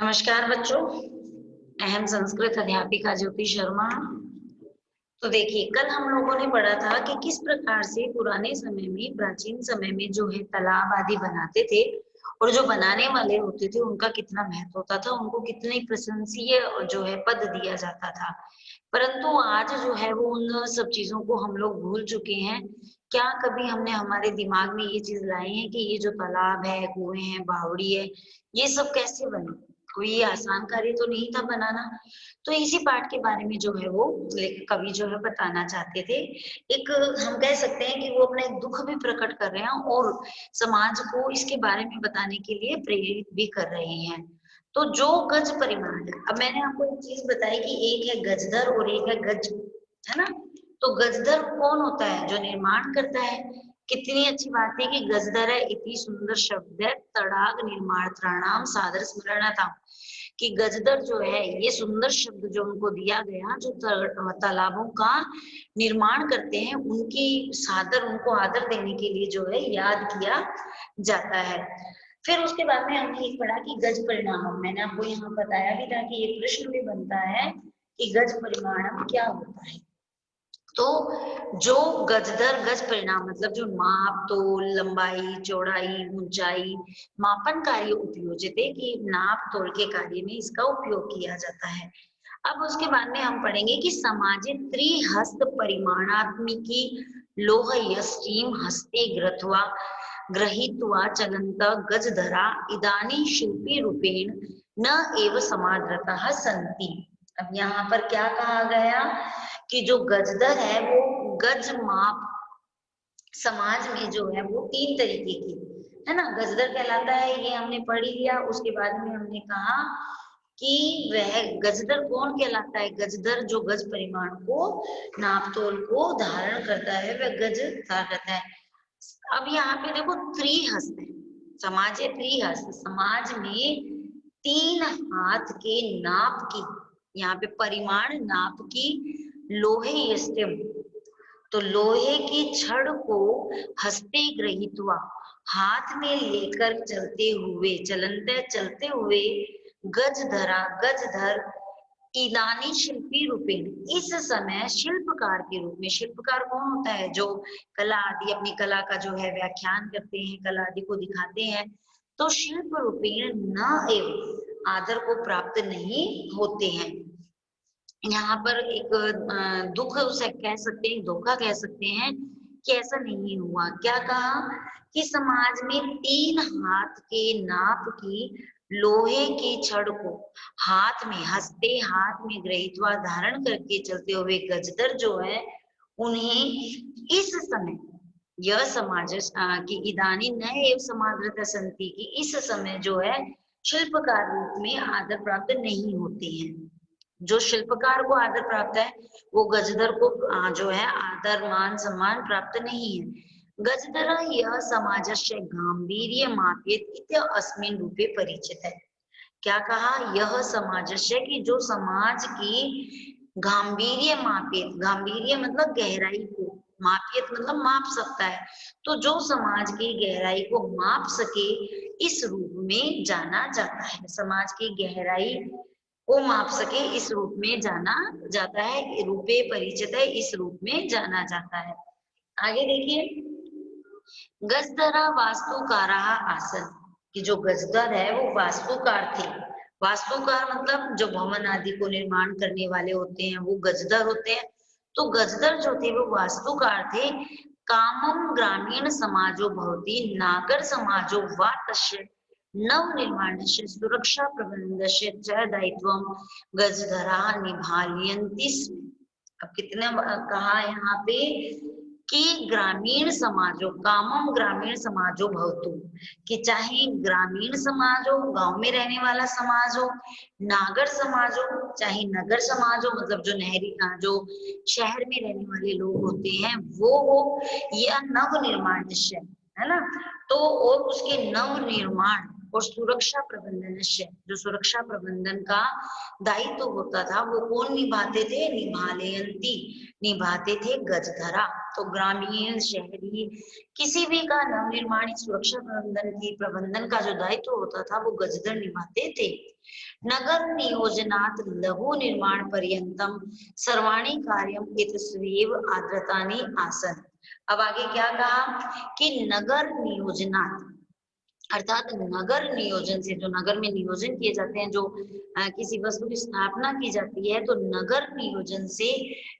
नमस्कार बच्चों। अहम संस्कृत अध्यापिका ज्योति शर्मा। तो देखिए, कल हम लोगों ने पढ़ा था कि किस प्रकार से पुराने समय में, प्राचीन समय में जो है तालाब आदि बनाते थे और जो बनाने वाले होते थे उनका कितना महत्व होता था, उनको कितनी प्रशंसीय जो है पद दिया जाता था। परंतु आज जो है वो उन सब चीजों को हम लोग भूल चुके हैं। क्या कभी हमने हमारे दिमाग में ये चीज लाई है कि ये जो तालाब है, कुएं हैं, बावड़ी है, ये सब कैसे बने? कोई ये आसान कार्य तो नहीं था बनाना। तो इसी पाठ के बारे में जो है वो कवि जो है बताना चाहते थे। एक हम कह सकते हैं कि वो अपना एक दुख भी प्रकट कर रहे हैं और समाज को इसके बारे में बताने के लिए प्रेरित भी कर रहे हैं। तो जो गज परिमाण है, अब मैंने आपको एक चीज बताई कि एक है गजधर और एक है गज, है ना? तो गजधर कौन होता है? जो निर्माण करता है। कितनी अच्छी बात है कि गजधर है, इतनी सुंदर शब्द है, तड़ाग निर्माण त्रणाम सादर स्मरण था कि गजदर जो है ये सुंदर शब्द जो उनको दिया गया, जो तालाबों का निर्माण करते हैं उनकी सादर, उनको आदर देने के लिए जो है याद किया जाता है। फिर उसके बाद में हमने ये पढ़ा कि गज परिणाम, मैंने आपको यहाँ बताया भी था कि ये प्रश्न भी बनता है कि गज परिमाणम क्या होता है। तो जो गजदर, गज परिणाम मतलब जो माप, तोल, लंबाई, चौड़ाई, ऊंचाई, मापन कार्य उपयोजित है कि नाप तोल के कार्य में इसका उपयोग किया जाता है। अब उसके बाद में हम पढ़ेंगे कि समाजे त्रिहस्त परिमाणात्मिकी लोह यष्टीम हस्ते ग्रथवा ग्रहीत्वा चलंत गजधरा इदानी शिल्पी रूपेण न एव समादृतः सन्ति। अब यहाँ पर क्या कहा गया कि जो गजदर है वो गज माप, समाज में जो है वो तीन तरीके की, है ना, गजदर कहलाता है, ये हमने पढ़ ही लिया। उसके बाद में हमने कहा कि वह गजदर कौन कहलाता है? गजदर जो गज परिमाण को, नाप तोल को धारण करता है, वह गज धारण करता है। अब यहाँ पे देखो त्रिहस्त है, समाज है त्रिहस्त, समाज में तीन हाथ के नाप की, यहाँ पे परिमाण नाप की लोहे यष्टिम, तो लोहे की छड़ को हस्ते ग्रहित हुआ, हाथ में लेकर चलते हुए, चलते हुए गज धरा, गज धर ईदानी शिल्पी रूपेण, इस समय शिल्पकार के रूप में। शिल्पकार कौन होता है? जो कला आदि, अपनी कला का जो है व्याख्यान करते हैं, कला आदि को दिखाते हैं। तो शिल्प रूपेण न एव, आदर को प्राप्त नहीं होते हैं। यहाँ पर एक दुख उसे कह सकते हैं, धोखा कह सकते हैं कि ऐसा नहीं हुआ। क्या कहा कि समाज में तीन हाथ के नाप की लोहे की छड़ को हाथ में, हंसते हाथ में ग्रहीत्वा धारण करके चलते हुए गजदर जो है, उन्हें इस समय यह समाज की इदानी न एव समादृत संति की, इस समय जो है शिल्पकार रूप में आदर प्राप्त नहीं होते हैं। जो शिल्पकार को आदर प्राप्त है वो गजदर को जो है आदर, मान, सम्मान प्राप्त नहीं है। गजदर यह समाजस्य गांभीर्य मापेत इत्य अस्मिन् रूपे परिचित है। क्या कहा? यह समाजस्य की, जो समाज की गांभीर्य मापेत, गांभीर्य मतलब गहराई को, मापियत मतलब माप सकता है, तो जो समाज की गहराई को माप सके इस रूप में जाना जाता है। समाज की गहराई को माप सके इस रूप में जाना जाता है, रूपे परिचित है, इस रूप में जाना जाता है। आगे देखिए, गजदरा वास्तुकारा आसन, कि जो गजदर है वो वास्तुकार थे। वास्तुकार मतलब जो भवन आदि को निर्माण करने वाले होते हैं वो गजदर होते हैं। तो गजदर जो थे वो वास्तुकार थे। कामम ग्रामीण समाजो भवति नागर समाजो वा तस्य नव निर्माणस्य सुरक्षा प्रबंधस्य च दायित्वम गजधरा निभालयन्ति स्म। अब कितने कहा यहाँ पे कि ग्रामीण समाजो, कामम ग्रामीण समाजो भवतु, कि चाहे ग्रामीण समाज हो, गांव में रहने वाला समाज हो, नागर समाज हो, चाहे नगर समाज हो, मतलब जो नहरी, जो शहर में रहने वाले लोग होते हैं वो हो, या नव निर्माण, है ना, तो और उसके नव निर्माण और सुरक्षा प्रबंधन, जो सुरक्षा प्रबंधन का दायित्व होता था वो कौन निभाते थे? निभालयंती, निभाते थे गजधरा। तो ग्रामीण शहरी किसी भी का नवनिर्माण सुरक्षा प्रबंधन का जो दायित्व होता था वो गजधर निभाते थे। नगर नियोजनात् लघु निर्माण पर्यंतम सर्वाणि कार्यम एतस्वेव आद्रतानि आसन। अब आगे क्या कहा कि नगर नियोजनात् अर्थात नगर नियोजन से, जो नगर में नियोजन किए जाते हैं, जो किसी वस्तु की स्थापना की जाती है, तो नगर नियोजन से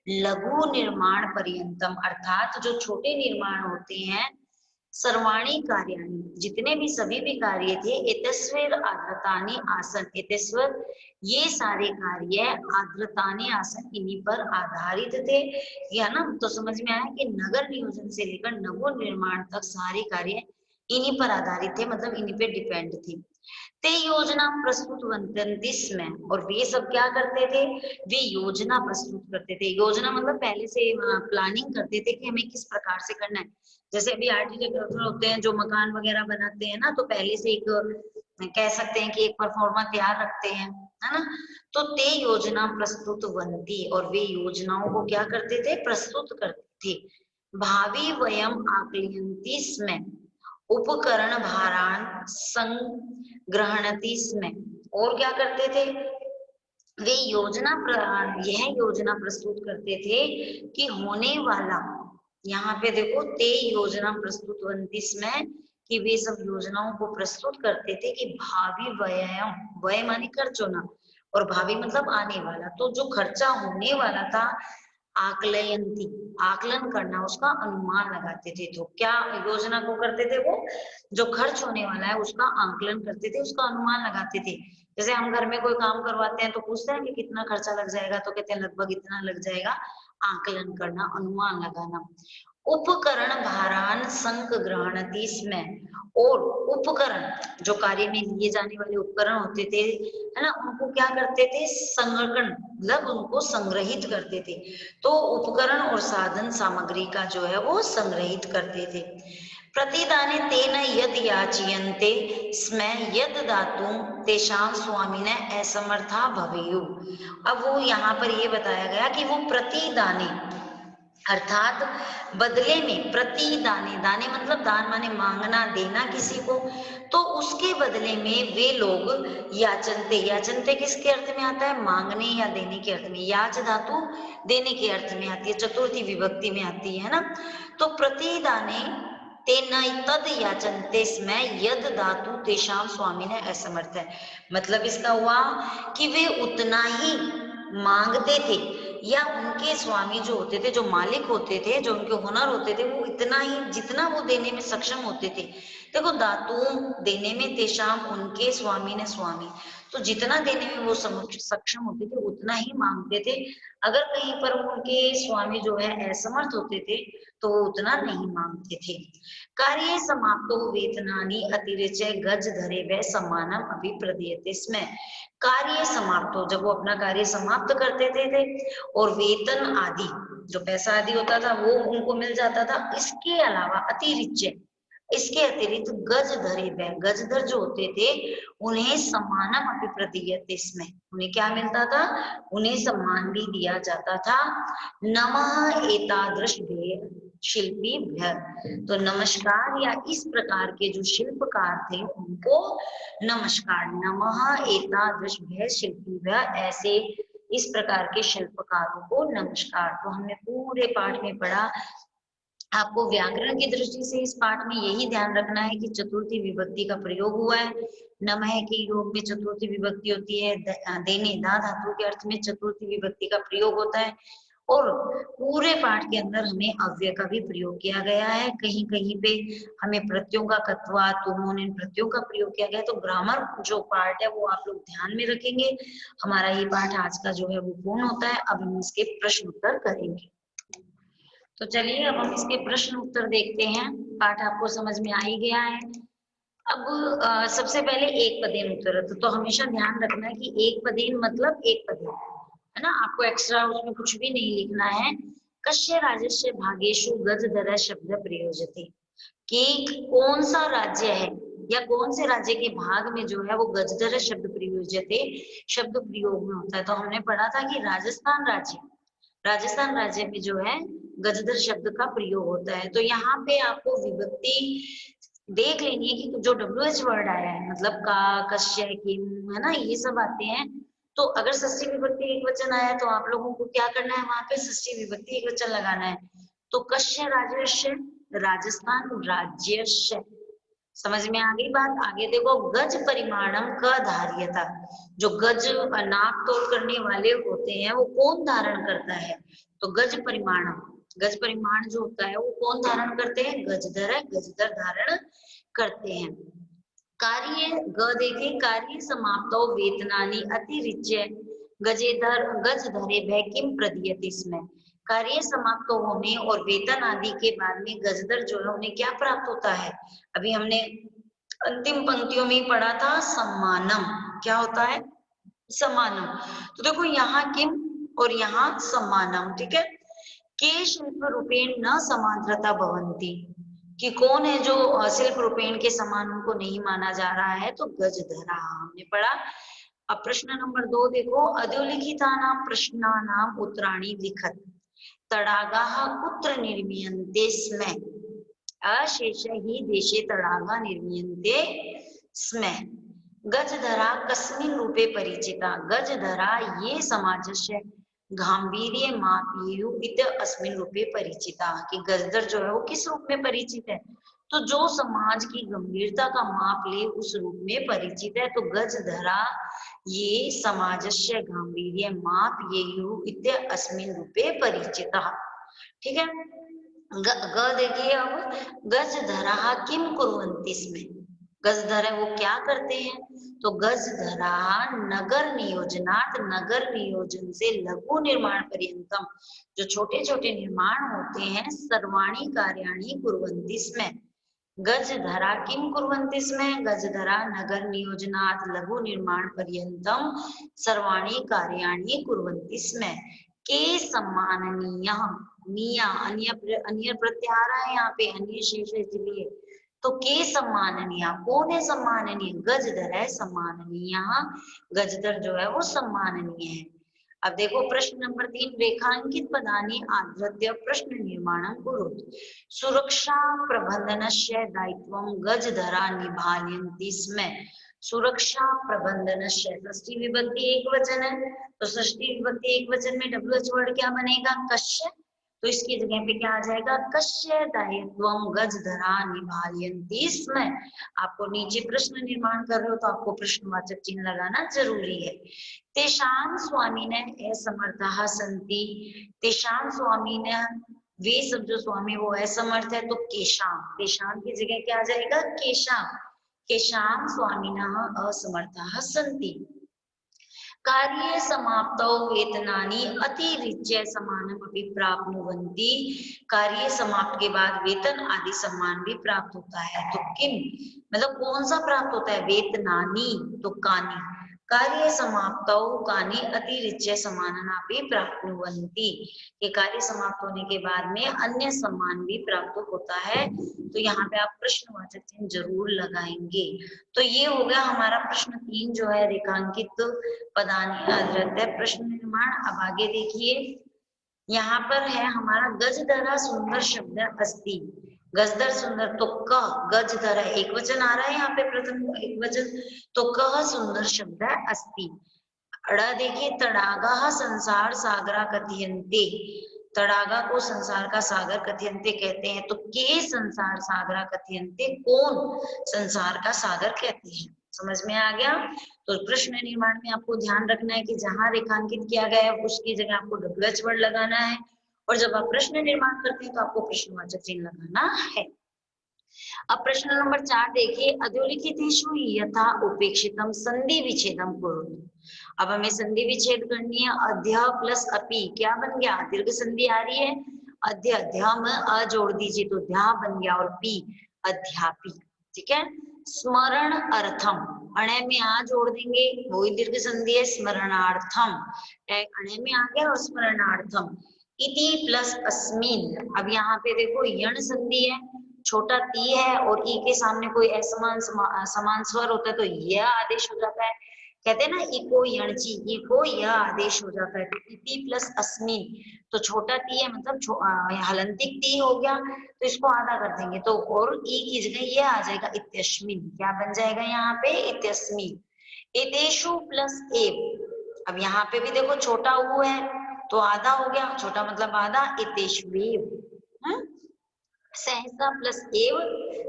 लघु निर्माण पर्यंतम अर्थात जो छोटे निर्माण होते हैं, सर्वाणी कार्याणि जितने भी सभी भी कार्य थे, एतस्वेर आद्रतानि आसन, एतस्वर ये सारे कार्य आद्रतानि आसन इन्हीं पर आधारित थे। या ना, तो समझ में आया कि नगर नियोजन से लेकर नवो निर्माण तक सारे कार्य इन्हीं पर आधारित थे, मतलब इन्हीं पे डिपेंड थे। ते योजना प्रस्तुत बनती में, और वे सब क्या करते थे, वे योजना प्रस्तुत करते थे। योजना मतलब पहले से प्लानिंग करते थे कि हमें किस प्रकार से करना है। जैसे अभी आर्किटेक्ट होते हैं जो मकान वगैरह बनाते हैं ना, तो पहले से एक कह सकते हैं कि एक परफॉर्मा तैयार रखते हैं, है ना। तो ते योजना प्रस्तुत बनती, और वे योजनाओं को क्या करते थे, प्रस्तुत करते थे। भावी वयम आकलयन्ति स्म, उपकरण भारान संग्रहणति स्म, और क्या करते थे, वे यह योजना प्रस्तुत करते थे कि होने वाला, यहाँ पे देखो ते योजना प्रस्तुत बनती स्म, कि वे सब योजनाओं को प्रस्तुत करते थे कि भावी व्यय, व्यय माने खर्च होना, और भावी मतलब आने वाला, तो जो खर्चा होने वाला था, आकलयंती आकलन करना, उसका अनुमान लगाते थे। तो क्या योजना को करते थे, वो जो खर्च होने वाला है उसका आकलन करते थे, उसका अनुमान लगाते थे। जैसे हम घर में कोई काम करवाते हैं तो पूछते हैं कि कितना खर्चा लग जाएगा, तो कहते हैं लगभग इतना लग जाएगा। आकलन करना, अनुमान लगाना। उपकरण भारान संग्रहणति स्म, और उपकरण जो कार्य में लिए जाने वाले उपकरण होते थे, है ना, उनको क्या करते थे, संग्रहण मतलब उनको संग्रहित करते थे। तो उपकरण और साधन सामग्री का जो है वो संग्रहित करते थे। प्रतिदाने तेन यद याचयन्ते स्म यद दातुं तेषां स्वामिने असमर्था भवेयुः। अब वो यहाँ पर ये बताया गया कि वो प्रतिदाने अर्थात बदले में, प्रतिदाने, दाने मतलब दान माने मांगना, देना किसी को, तो उसके बदले में वे लोग याचनते, याचनते किसके अर्थ में आता है, मांगने या देने के अर्थ में। याच धातु देने के अर्थ में आती है, चतुर्थी विभक्ति में आती है ना। तो प्रतिदाने तेन तद याचनते स्म यद धातु तेषाम स्वामिने असमर्थ है, मतलब इसका हुआ कि वे उतना ही मांगते थे, या उनके स्वामी जो होते थे, जो मालिक होते थे, जो उनके हुनर होते थे, वो इतना ही जितना वो देने में सक्षम होते थे। देखो, दातुम देने में, तेषाम उनके, स्वामी ने स्वामी, तो जितना देने में वो सक्षम होते थे उतना ही मांगते थे। अगर कहीं पर उनके स्वामी जो है असमर्थ होते थे तो वो उतना नहीं मांगते थे। कार्य समाप्तो वेतनानि अतिरिच्य गज धरे व सम्मानम अभिप्रदीयते स्म। कार्य समाप्त हो, जब वो अपना कार्य समाप्त करते थे और वेतन आदि जो पैसा आदि होता था वो उनको मिल जाता था। इसके अलावा अतिरिच्य, इसके अतिरिक्त गज धरे व गजधर जो होते थे उन्हें सम्मानम अभिप्रदीयते स्म, उन्हें क्या मिलता था, उन्हें सम्मान भी दिया जाता था। नमः एतादृश शिल्पी भ्य, तो नमस्कार, या इस प्रकार के जो शिल्पकार थे उनको नमस्कार। नमः एतादृश भ्य शिल्पी भ्य, ऐसे इस प्रकार के शिल्पकारों को नमस्कार। तो हमने पूरे पाठ में पढ़ा। आपको व्याकरण की दृष्टि से इस पाठ में यही ध्यान रखना है कि चतुर्थी विभक्ति का प्रयोग हुआ है। नमः के योग में चतुर्थी विभक्ति होती है, देने दा धातु के अर्थ में चतुर्थी विभक्ति का प्रयोग होता है, और पूरे पाठ के अंदर हमें अव्यय का भी प्रयोग किया गया है। कहीं कहीं पे हमें प्रत्ययों का कत्वा, तुमों ने प्रत्ययों का प्रयोग किया गया। तो ग्रामर जो पार्ट है वो आप लोग ध्यान में रखेंगे। हमारा ये पाठ आज का जो है वो पूर्ण होता है। अब हम इसके प्रश्न उत्तर करेंगे। तो चलिए अब हम इसके प्रश्न उत्तर देखते हैं। पाठ आपको समझ में आ ही गया है। अब सबसे पहले एक पदेन उत्तर, तो हमेशा ध्यान रखना है कि एक पदेन मतलब एक पदेन, है ना, आपको एक्स्ट्रा उसमें कुछ भी नहीं लिखना है। कस्य राज्यस्य भागेषु गजधर शब्द प्रयोजते, कि कौन सा राज्य है या कौन से राज्य के भाग में जो है वो गजधर शब्द प्रयोजते शब्द प्रयोग में होता है। तो हमने पढ़ा था कि राजस्थान राज्य, राजस्थान राज्य में जो है गजधर शब्द का प्रयोग होता है। तो यहाँ पे आपको विभक्ति देख लेनी है कि जो WH वर्ड आया है, मतलब का, कश्य, किम, है ना, ये सब आते हैं। तो अगर षष्ठी विभक्ति एक वचन आया तो आप लोगों को क्या करना है, वहां पे षष्ठी विभक्ति एक वचन लगाना है। तो कश्य राजस्य, राजस्थान राज्यस्य। समझ में आ गई बात। आगे देखो, गज परिमाणम का धार्यता, जो गज नाप तोल करने वाले होते हैं वो कौन धारण करता है, तो गज परिमाणम, गज परिमाण जो होता है वो कौन धारण करते हैं, गजधर है, गजधर धारण करते हैं। कार्य ग देखे, कार्य समाप्तो वेतनानि अतिरिच्य गजेधर गजधरे भय किम प्रदीयते इसमें। कार्य समाप्त होने और वेतन आदि के बाद में गजधर जो है उन्हें क्या प्राप्त होता है, अभी हमने अंतिम पंक्तियों में ही पढ़ा था, सम्मानम। क्या होता है, सम्मानम। तो देखो यहाँ किम और यहाँ सम्मानम, ठीक है। के शिल्प रूपेण न समांतरता भवन्ति, कि कौन है जो शिल्प रूपेण के समान उनको नहीं माना जा रहा है, तो गजधरा हमने पढ़ा। अब प्रश्न नंबर 2 देखो, अधोलिखितानां प्रश्नानां उत्तराणि लिखत, तडागाः कुत्र निर्मीयन्ते स्म, अशेष ही देशे तडागा निर्मीयन्ते स्म, गजधरा कस्मिन् रूपे परिचिता, गजधरा ये समाजस्य गांभीर्य मापीयु इत अस्मिन् रूपे परिचिता, कि गजधर जो है वो किस रूप में परिचित है, तो जो समाज की गंभीरता का माप ले उस रूप में परिचित है। तो गजधरा ये समाजस्य गांभीर्य मापयेयु इत अस्मिन् रूपे परिचिता, ठीक है। ग देखिए, अब गजधरा किम कुर्वन्ति स्म, गजधर है वो क्या करते हैं, तो गजधरा नगर नियोजनात्, नगर नियोजन से लघु निर्माण पर्यंतम, जो छोटे छोटे निर्माण होते हैं, सर्वाणी कार्याणि कुर्वन्ति स्म, गजधरा किम कुर्वन्ति स्म, गजधरा नगर नियोजनात् लघु निर्माण पर्यंतम सर्वाणी कार्याणि कुर्वन्ति स्म, के सम्माननीय, निया अन्य प्रत्याहार है यहाँ पे, अन्य शेष है इसलिए, तो के सम्माननीय, कौन है सम्माननीय, गजधर है सम्माननीय, गजधर जो है वो सम्माननीय है। अब देखो प्रश्न नंबर 3, रेखांकित पदानि आधृत्य प्रश्न निर्माणं कुरुत, सुरक्षा प्रबंधनस्य दायित्वं गजधरा निभायन्ति स्म, सुरक्षा प्रबंधनस्य, षष्ठी विभक्ति एक वचन है, तो षष्ठी विभक्ति एक वचन में WH वर्ड क्या बनेगा, कश्य, तो इसकी जगह पे क्या आ जाएगा, कश्य दायित्वं गजधरा निभायन्ति स्म। आपको नीचे प्रश्न निर्माण कर रहे हो तो आपको प्रश्नवाचक चिन्ह लगाना जरूरी है। तेषां स्वामिनः असमर्थाः सन्ति, तेषां स्वामिनः, वे सब जो स्वामी वो असमर्थ है, तो केशां, तेषां की जगह क्या आ जाएगा, केशां, केशां स्वामिनः असमर्थाः सन्ति, कार्य समाप्तौ वेतनानि अतिरिच्य समानम अपि प्राप्नुवन्ति, कार्य समाप्त के बाद वेतन आदि सम्मान भी प्राप्त होता है। तो किम मतलब कौन सा प्राप्त होता है, वेतनानि, तो कानि, कार्य समाप्तौ कानि अतिरिच्य समाननापि प्राप्नुवन्ति, ये कार्य समाप्त होने के बाद में अन्य सम्मान भी प्राप्त होता है। तो यहाँ पे आप प्रश्नवाचक चिन्ह जरूर लगाएंगे। तो ये हो गया हमारा प्रश्न 3 जो है, रेखांकित पदानि आधृत्य प्रश्न निर्माण। अब आगे देखिए, यहाँ पर है हमारा गजधरा सुंदर शब्द अस्ति, गजधर सुंदर, तो क, गजधरा एक वचन आ रहा है यहाँ पे, प्रथम एक वचन, तो कह सुंदर शब्द अस्ति। अड़ा देखिए, तड़ागा संसार सागरा कथयन्ते, तड़ागा को संसार का सागर कथयन्ते कहते हैं, तो के संसार सागरा कथयन्ते, कौन संसार का सागर कहते हैं। समझ में आ गया। तो प्रश्न निर्माण में आपको ध्यान रखना है कि जहां रेखांकित किया गया है उसकी जगह आपको WH वर्ड लगाना है, और जब आप प्रश्न निर्माण करते हैं तो आपको प्रश्नवाचक चिन्ह लगाना है। अब प्रश्न नंबर 4 देखिए, अधोलिखितेषु यथा उपेक्षितम संधि विच्छेदम कुरु। अब हमें संधि विच्छेद करनी है, अध्या प्लस अपि क्या बन गया, दीर्घ संधि आ रही है, अध्या, अध्या में अ जोड़ दीजिए तो ध्या बन गया, और पी अध्यापी, ठीक है। स्मरण अर्थम, अणे में आ जोड़ देंगे, वही दीर्घ संधि है, स्मरणार्थम, अणे में आ गया और स्मरणार्थम, इति प्लस अस्मिन। अब यहाँ पे देखो यण संधि है, छोटा ती है और ई के सामने कोई असमान समान स्वर होता है तो यह आदेश हो जाता है, कहते हैं ना इको यणची, इको यह आदेश हो जाता है, तो इति प्लस अस्मिन, तो छोटा ती है मतलब हलंतिक ती हो गया, तो इसको आधा कर देंगे तो और ई की जगह ये आ जाएगा इत्यस्मिन, क्या बन जाएगा यहाँ पे इत्यस्मिन। इतेशु प्लस एव, अब यहाँ पे भी देखो छोटा ऊ है तो आधा हो गया, छोटा मतलब आधा, इतेष्वेव। सहसा प्लस एव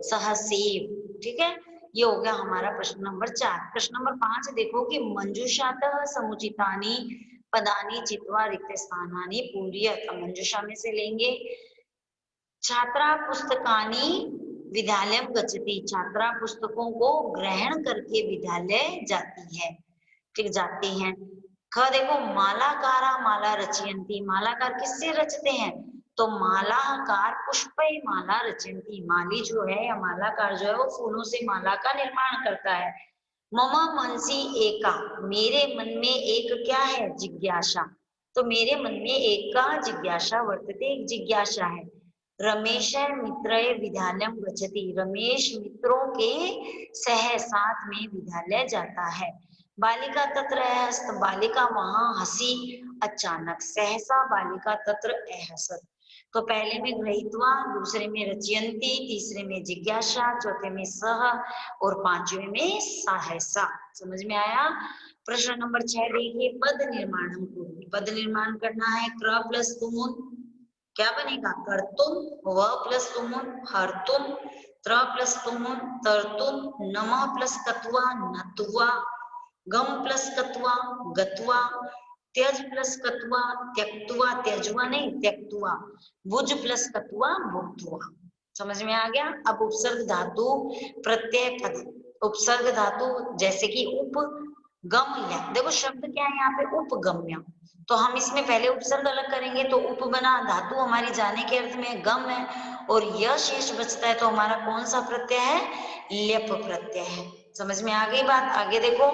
सहसेव, ठीक है, ये हो गया हमारा प्रश्न नंबर 4। प्रश्न नंबर 5 देखो कि मंजूषातः समुचितानि पदानि चित्वा रिक्त स्थानानि पूरयत, मंजूषा में से लेंगे छात्रा पुस्तकानि विद्यालय गच्छति, छात्रा पुस्तकों को ग्रहण करके विद्यालय जाती है, ठीक जाती हैं। ख देखो मालाकारा माला रचयन्ति, मालाकार किससे रचते हैं, तो मालाकार पुष्पे माला रचयन्ति, माली जो है या मालाकार जो है वो फूलों से माला का निर्माण करता है। मम मनसी एका, मेरे मन में एक क्या है, जिज्ञासा, तो मेरे मन में एक का जिज्ञासा वर्तते, एक जिज्ञासा है। रमेश मित्र विद्यालय गच्छति, रमेश मित्रों के सह साथ में विद्यालय जाता है। बालिका तत्र अहस्त, बालिका वहां हंसी अचानक, सहसा बालिका तत्र अहसत, तो पहले में ग्रहीत्वा, दूसरे में रचयन्ति, तीसरे में जिज्ञासा, चौथे में सह और पांचवे में सहसा। समझ में आया। प्रश्न नंबर 6 देखिए, पद निर्माण, पद निर्माण करना है। क्र प्लस तुमुन क्या बनेगा, कर्तुम, व प्लस तुमुन हर्तुम, त्र प्लस तुमुन तरतुम, नमः प्लस कत्वा नत्वा, गम प्लस कत्वा गत्वा, त्यज प्लस कत्वा त्यक्त्वा, त्यजवा नहीं त्यक्त्वा, भुज प्लस कत्वा भुक्त्वा। समझ में आ गया। अब उपसर्ग धातु प्रत्यय पद, उपसर्ग धातु जैसे कि उपगम्य, देखो शब्द क्या है यहाँ पे उपगम्य, तो हम इसमें पहले उपसर्ग अलग करेंगे तो उप बना, धातु हमारी जाने के अर्थ में गम है और यह शेष बचता है, तो हमारा कौन सा प्रत्यय है, लेप प्रत्यय है। समझ में आ गई बात। आगे देखो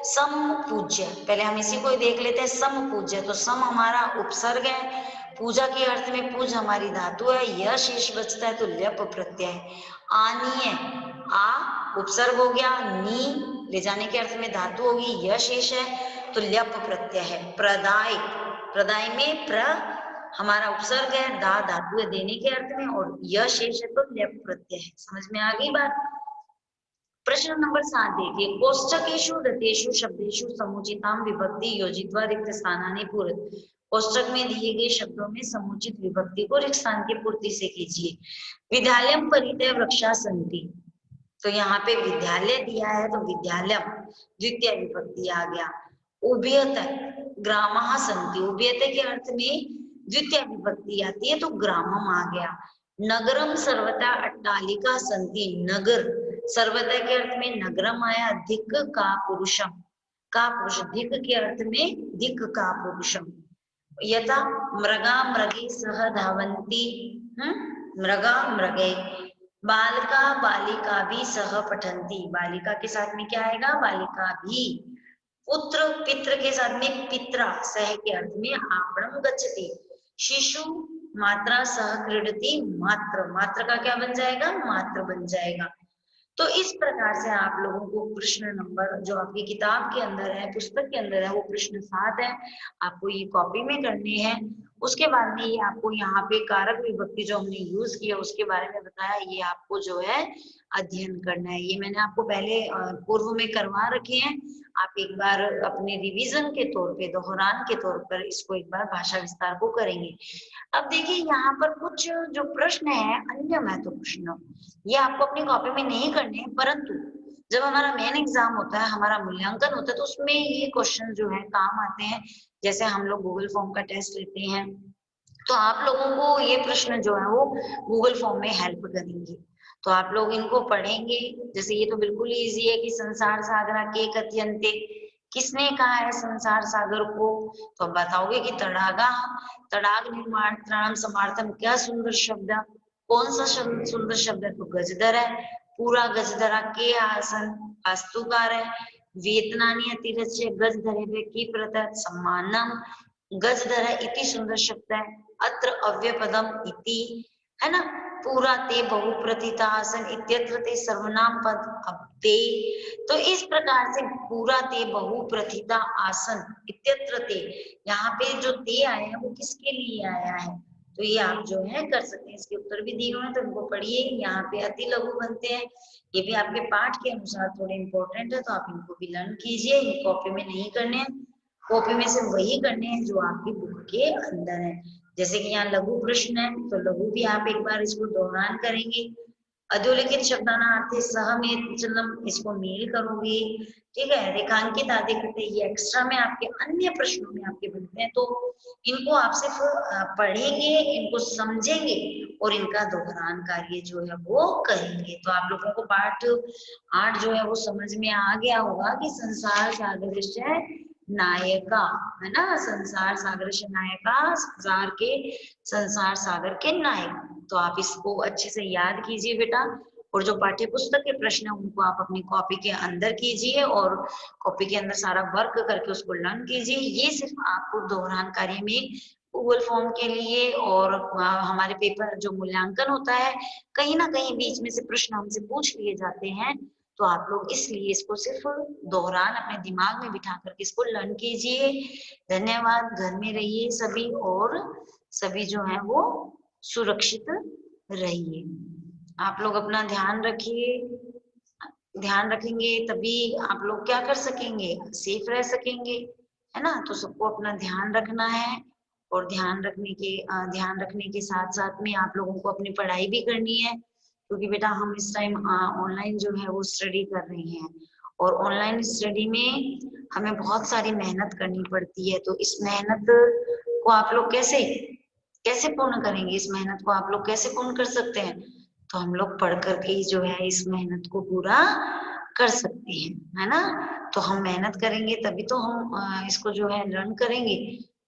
सम पूज्य, पहले हम इसी को देख लेते हैं। सम पूज्य, तो सम हमारा उपसर्ग है, पूजा के अर्थ में पूज हमारी धातु है, यह शेष बचता है तो लेप प्रत्यय है। आनीय, आ उपसर्ग हो गया, नी ले जाने के अर्थ में धातु होगी, यह शेष है तो ल्यप प्रत्यय है। प्रदाय, प्रदाय में प्र हमारा उपसर्ग है, दा धातु है देने के अर्थ में और यह शेष है तो ल्यप प्रत्यय है। समझ में आ गई बात। प्रश्न नंबर 7 देखिए, कोष्ठकेषु दत्तेषु शब्देषु समुचितां विभक्ति योजित्वा रिक्त स्थानानि पूरयत, कोष्ठक में दिए गए शब्दों में समुचित विभक्ति को रिक्त स्थान की पूर्ति से कीजिए। विद्यालयं परितः वृक्षा सन्ति, तो यहाँ पे विद्यालय दिया है तो विद्यालयम द्वितीय विभक्ति आ गया। उभयतः ग्रामः सन्ति, उभयतः के अर्थ में द्वितीय विभक्ति आती है तो ग्रामम आ गया। नगरम सर्वथा अट्टालिका सन्ति, नगर सर्वथा के अर्थ में नगरम आया। धिक का पुरुषम, का पुरुष, धिक के अर्थ में धिक का पुरुषम। यथा मृगा मृगे सह धावन्ति, मृगा मृगे, बालिका बालिका भी सह पठन्ति, बालिका के साथ में क्या आएगा, बालिका भी। पुत्र पित्र के साथ में पित्रा, सह के अर्थ में आपणम गच्छति। शिशु मात्रा सह क्रीडति, मात्र, मात्र का क्या बन जाएगा, मात्र बन जाएगा। तो इस प्रकार से आप लोगों को प्रश्न नंबर जो आपकी किताब के अंदर है, पुस्तक के अंदर है, वो प्रश्न 7 है, आपको ये कॉपी में करने हैं। उसके बाद में ये आपको यहाँ पे कारक विभक्ति जो हमने यूज किया उसके बारे में बताया, ये आपको जो है अध्ययन करना है। ये मैंने आपको पहले पूर्व में करवा रखे हैं, आप एक बार अपने रिवीजन के तौर पे, दोहरान के तौर पर इसको एक बार भाषा विस्तार को करेंगे। अब देखिए यहाँ पर कुछ जो प्रश्न है अन्य महत्व प्रश्न, ये आपको अपनी कॉपी में नहीं करने हैं, परंतु जब हमारा मेन एग्जाम होता है, हमारा मूल्यांकन होता है, तो उसमें ये क्वेश्चन जो है काम आते हैं। जैसे हम लोग गूगल फॉर्म का टेस्ट लेते हैं तो आप लोगों को ये प्रश्न जो है वो गूगल फॉर्म में हेल्प करेंगे, तो आप लोग इनको पढ़ेंगे। जैसे ये तो बिल्कुल इजी है कि संसार सागरा के कथयन्ते, किसने कहा है संसार सागर को, तो आप बताओगे कि तड़ागा, तड़ाग निर्माण त्राणम समार्थम, क्या सुंदर शब्द, कौन सा सुंदर शब्द है, तो गजधर है, पूरा गजधरा के आसन वास्तुकार है। वेतनानी अतिरच्य गजधरे की प्रतः सम्मानम, गजधर इति सुंदर शब्द है। अत्र अव्यय पदम इति, है ना। पूरा ते बहुप्रथिता आसन इत्यत्र ते सर्वनाम पद अपते। तो इस प्रकार से पूरा ते बहुप्रथिता आसन इत्यत्र ते, यहाँ पे जो ते आया है वो किसके लिए आया है, तो ये आप जो है कर सकते हैं। इसके उत्तर भी दिए हुए हैं तो इनको पढ़िए। यहाँ पे अति लघु बनते हैं, ये भी आपके पाठ के अनुसार थोड़े इंपॉर्टेंट है, तो आप इनको भी लर्न कीजिए। ये कॉपी में नहीं करने हैं, कॉपी में सिर्फ वही करने हैं जो आपकी बुक के अंदर है। जैसे कि यहाँ लघु प्रश्न है, तो लघु भी आप एक बार इसको दोहरान करेंगे। अधोलिखित शब्दानार्थ सह में चलम, इसको मेल करोगे, ठीक है। रेखांकित आदि करते, ये एक्स्ट्रा में आपके अन्य प्रश्नों में आपके बनते हैं, तो इनको आप सिर्फ पढ़ेंगे, इनको समझेंगे और इनका दोहरान कार्य जो है वो करेंगे। तो आप लोगों को पाठ 8 जो है वो समझ में आ गया होगा कि संसार सादृश्य नायिका, है ना, संसार सादृश्य नायिका, संसार सागर के नायक। तो आप इसको अच्छे से याद कीजिए बेटा, और जो पाठ्य पुस्तक के प्रश्न है उनको आप अपनी कॉपी के अंदर कीजिए और कॉपी के अंदर सारा वर्क करके उसको लर्न कीजिए। ये सिर्फ आपको दोहरान कार्य में गूगल फॉर्म के लिए और हमारे पेपर जो मूल्यांकन होता है, कहीं ना कहीं बीच में से प्रश्न हमसे पूछ लिए जाते हैं, तो आप लोग इसलिए इसको सिर्फ दोहरान अपने दिमाग में बिठा करके इसको लर्न कीजिए। धन्यवाद। घर में रहिए सभी, और सभी जो है वो सुरक्षित रहिए। आप लोग अपना ध्यान रखिए, ध्यान रखेंगे तभी आप लोग क्या कर सकेंगे, सेफ रह सकेंगे, है ना। तो सबको अपना ध्यान रखना है, और ध्यान रखने के साथ साथ में आप लोगों को अपनी पढ़ाई भी करनी है, क्योंकि बेटा हम इस टाइम ऑनलाइन जो है वो स्टडी कर रहे हैं, और ऑनलाइन स्टडी में हमें बहुत सारी मेहनत करनी पड़ती है। तो इस मेहनत को आप लोग कैसे कैसे पूर्ण करेंगे, इस मेहनत को आप लोग कैसे पूर्ण कर सकते हैं, तो हम लोग पढ़ करके ही जो है इस मेहनत को पूरा कर सकते हैं, है ना। तो हम मेहनत करेंगे तभी तो हम इसको जो है लर्न करेंगे।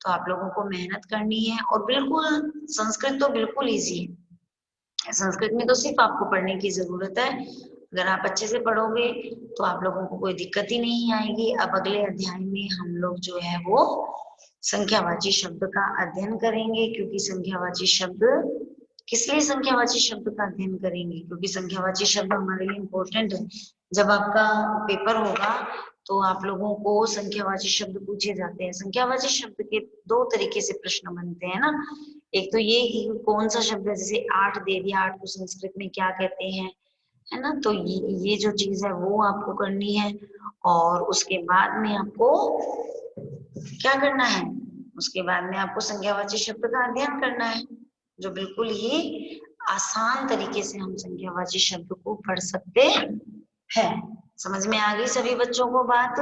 तो आप लोगों को मेहनत करनी है, और बिल्कुल संस्कृत तो बिल्कुल इजी है, संस्कृत में तो सिर्फ आपको पढ़ने की जरूरत है। अगर आप अच्छे से पढ़ोगे तो आप लोगों को कोई दिक्कत ही नहीं आएगी। अब अगले अध्याय में हम लोग जो है वो संख्यावाची शब्द का अध्ययन करेंगे, क्योंकि संख्यावाची शब्द, किस लिए संख्यावाची शब्द का अध्ययन करेंगे, क्योंकि संख्यावाची शब्द हमारे लिए इम्पोर्टेंट है। जब आपका पेपर होगा तो आप लोगों को संख्यावाची शब्द पूछे जाते हैं। संख्यावाची शब्द के 2 तरीके से प्रश्न बनते हैं ना। एक तो ये कि कौन सा शब्द है, जैसे 8 दे दिया, 8 को संस्कृत में क्या कहते हैं, है ना। तो ये जो चीज है वो आपको करनी है, और उसके बाद में आपको क्या करना है, उसके बाद में आपको संख्यावाची शब्द का अध्ययन करना है, जो बिल्कुल ही आसान तरीके से हम संख्यावाची शब्द को पढ़ सकते हैं। समझ में आ गई सभी बच्चों को बात।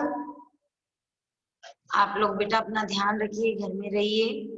आप लोग बेटा अपना ध्यान रखिए, घर में रहिए।